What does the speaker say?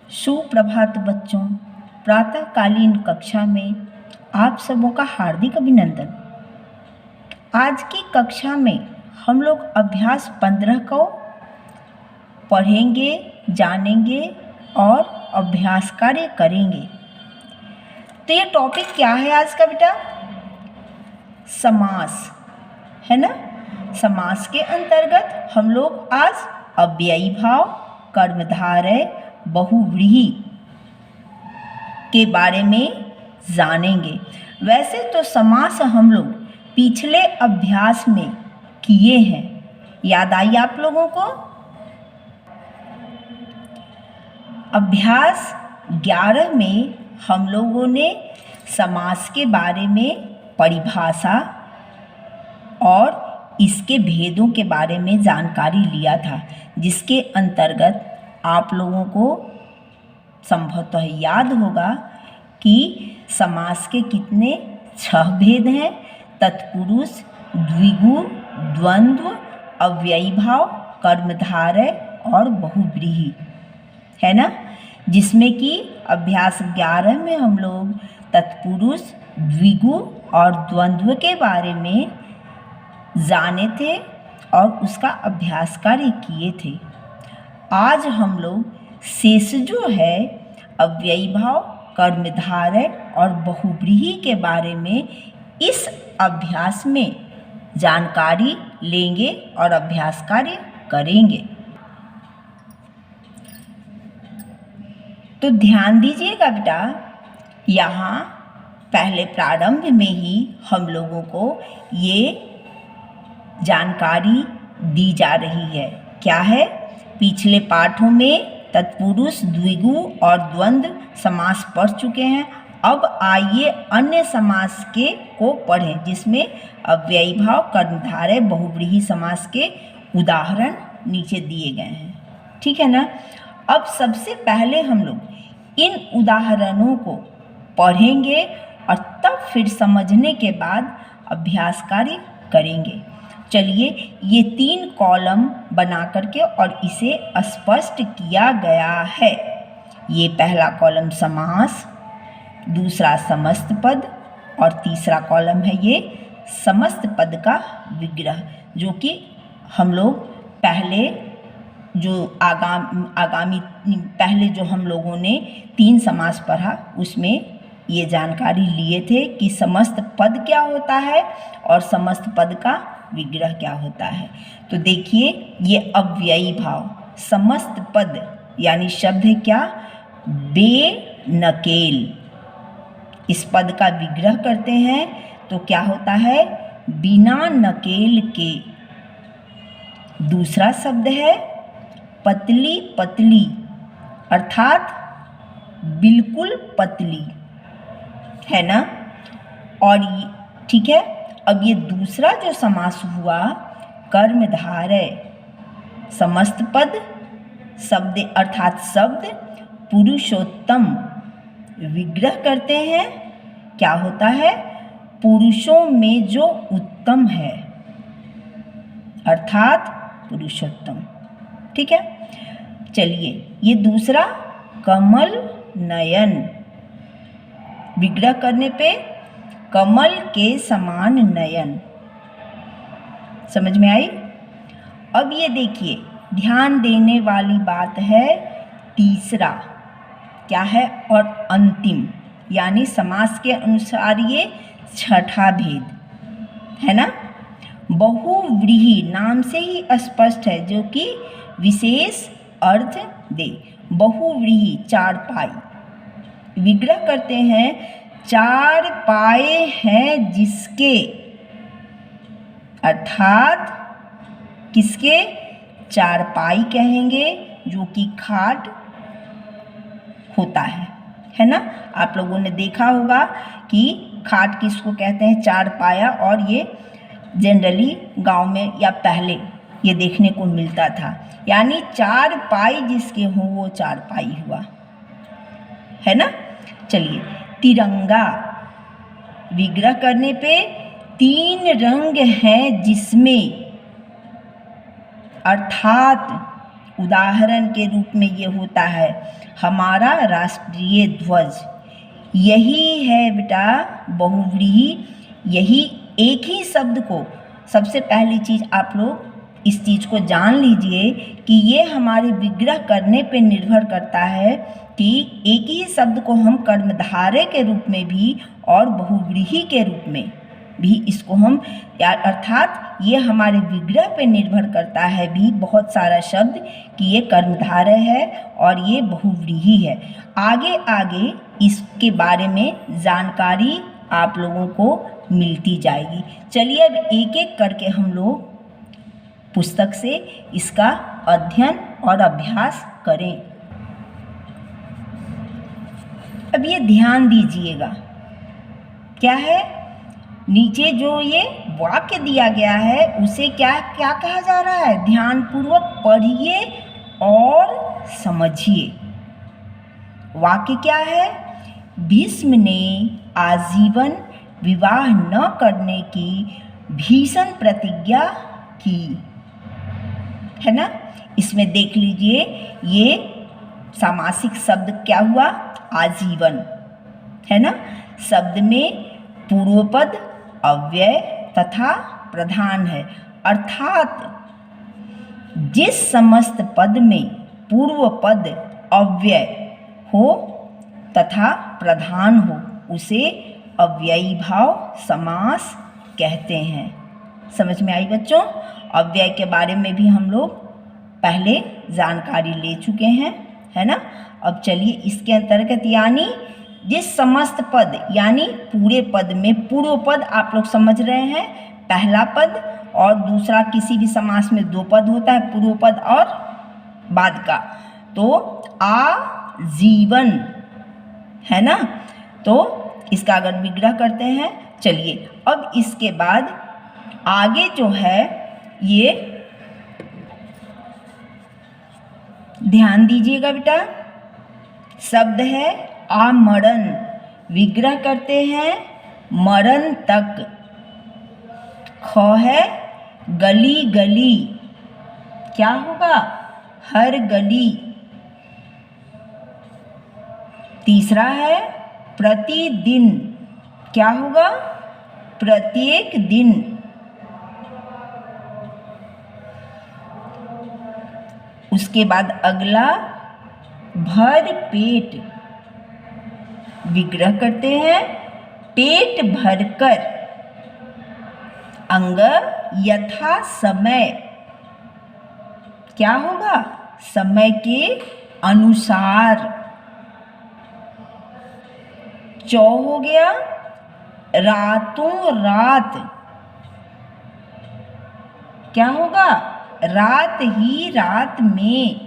सुप्रभात बच्चों। प्रातःकालीन कक्षा में आप सबों का हार्दिक अभिनंदन। आज की कक्षा में हम लोग अभ्यास 15 को पढ़ेंगे, जानेंगे और अभ्यास कार्य करेंगे। तो ये टॉपिक क्या है आज का बेटा? समास है ना। समास के अंतर्गत हम लोग आज अव्ययी भाव, कर्मधारय, बहुव्रीहि के बारे में जानेंगे। वैसे तो समास हम लोग पिछले अभ्यास में किए हैं, याद आई आप लोगों को? अभ्यास 11 में हम लोगों ने समास के बारे में परिभाषा और इसके भेदों के बारे में जानकारी लिया था, जिसके अंतर्गत आप लोगों को संभवतः याद होगा कि समास के कितने 6 भेद हैं: तत्पुरुष, द्विगु, द्वंद्व, अव्ययी भाव, कर्मधारय और बहुव्रीहि, है ना। जिसमें कि अभ्यास 11 में हम लोग तत्पुरुष, द्विगु और द्वंद्व के बारे में जाने थे और उसका अभ्यास कार्य किए थे। आज हम लोग शेष जो है अव्ययी भाव, कर्मधारय और बहुव्रीहि के बारे में इस अभ्यास में जानकारी लेंगे और अभ्यास कार्य करेंगे। तो ध्यान दीजिएगा बेटा, यहाँ पहले प्रारंभ में ही हम लोगों को ये जानकारी दी जा रही है। क्या है? पिछले पाठों में तत्पुरुष, द्विगु और द्वंद्व समास पढ़ चुके हैं। अब आइए अन्य समास के को पढ़ें, जिसमें अव्ययी भाव, कर्मधारय, बहुव्रीहि समास के उदाहरण नीचे दिए गए हैं। ठीक है ना। अब सबसे पहले हम लोग इन उदाहरणों को पढ़ेंगे और तब फिर समझने के बाद अभ्यास कार्य करेंगे। चलिए, ये 3 कॉलम बना करके और इसे स्पष्ट किया गया है। ये पहला कॉलम समास, दूसरा समस्त पद और तीसरा कॉलम है ये समस्त पद का विग्रह, जो कि हम लोग पहले जो पहले जो हम लोगों ने 3 समास पढ़ा उसमें ये जानकारी लिए थे कि समस्त पद क्या होता है और समस्त पद का विग्रह क्या होता है। तो देखिए, ये अव्ययी भाव, समस्त पद यानी शब्द है क्या? बेनकेल। इस पद का विग्रह करते हैं तो क्या होता है? बिना नकेल के। दूसरा शब्द है पतली पतली, अर्थात बिल्कुल पतली, है ना। और ठीक है, अब ये दूसरा जो समास हुआ कर्मधारय, समस्त पद शब्द अर्थात शब्द पुरुषोत्तम विग्रह करते हैं। क्या होता है? पुरुषों में जो उत्तम है, अर्थात पुरुषोत्तम। ठीक है। चलिए, ये दूसरा कमल नयन, विग्रह करने पे कमल के समान नयन। समझ में आई? अब ये देखिए, ध्यान देने वाली बात है तीसरा, क्या है? और अंतिम, यानी समास के अनुसार ये 6ठा भेद है ना। बहुव्रीहि नाम से ही स्पष्ट है, जो कि विशेष अर्थ दे। बहुव्रीहि 4 पाई विग्रह करते हैं। 4 पाए हैं जिसके, अर्थात किसके? 4 पाई कहेंगे, जो कि खाट होता है ना। आप लोगों ने देखा होगा कि खाट किसको कहते हैं? 4 पाया। और ये जनरली गांव में या पहले ये देखने को मिलता था, यानी 4 पाई जिसके हों वो 4 पाई हुआ, है ना। चलिए, तिरंगा विग्रह करने पे 3 रंग हैं जिसमें, अर्थात उदाहरण के रूप में ये होता है हमारा राष्ट्रीय ध्वज। यही है बेटा बहुव्रीहि। यही एक ही शब्द को, सबसे पहली चीज़ आप लोग इस चीज़ को जान लीजिए कि ये हमारे विग्रह करने पे निर्भर करता है कि एक ही शब्द को हम कर्मधारय के रूप में भी और बहुव्रीहि के रूप में भी इसको हम, अर्थात ये हमारे विग्रह पे निर्भर करता है भी बहुत सारा शब्द कि ये कर्मधारय है और ये बहुव्रीहि है। आगे आगे इसके बारे में जानकारी आप लोगों को मिलती जाएगी। चलिए अब एक एक करके हम लोग पुस्तक से इसका अध्ययन और अभ्यास करें। अब ये ध्यान दीजिएगा, क्या है, नीचे जो ये वाक्य दिया गया है उसे क्या क्या कहा जा रहा है, ध्यानपूर्वक पढ़िए और समझिए। वाक्य क्या है, भीष्म ने आजीवन विवाह न करने की भीषण प्रतिज्ञा की, है ना। इसमें देख लीजिए ये सामासिक शब्द क्या हुआ, आजीवन, है ना। शब्द में पूर्वपद, अव्यय तथा प्रधान है, अर्थात जिस समस्त पद में पूर्व पद अव्यय हो तथा प्रधान हो उसे अव्ययी भाव समास कहते हैं। समझ में आई बच्चों। अव्यय के बारे में भी हम लोग पहले जानकारी ले चुके हैं, है ना। अब चलिए इसके अंतर्गत यानी जिस समस्त पद, यानी पूरे पद में पूर्व पद आप लोग समझ रहे हैं, पहला पद, और दूसरा किसी भी समास में दो पद होता है, पूर्व पद और बाद का, तो आजीवन, है ना। तो इसका अगर विग्रह करते हैं, चलिए अब इसके बाद आगे जो है ये ध्यान दीजिएगा बेटा, शब्द है आमरण, विग्रह करते हैं मरण तक। ख है गली गली, क्या होगा, हर गली। तीसरा है प्रतिदिन, क्या होगा, प्रत्येक दिन। उसके बाद अगला भर पेट, विग्रह करते हैं पेट भरकर। अंग यथा समय, क्या होगा, समय के अनुसार। चौ हो गया रातों रात, क्या होगा, रात ही रात में।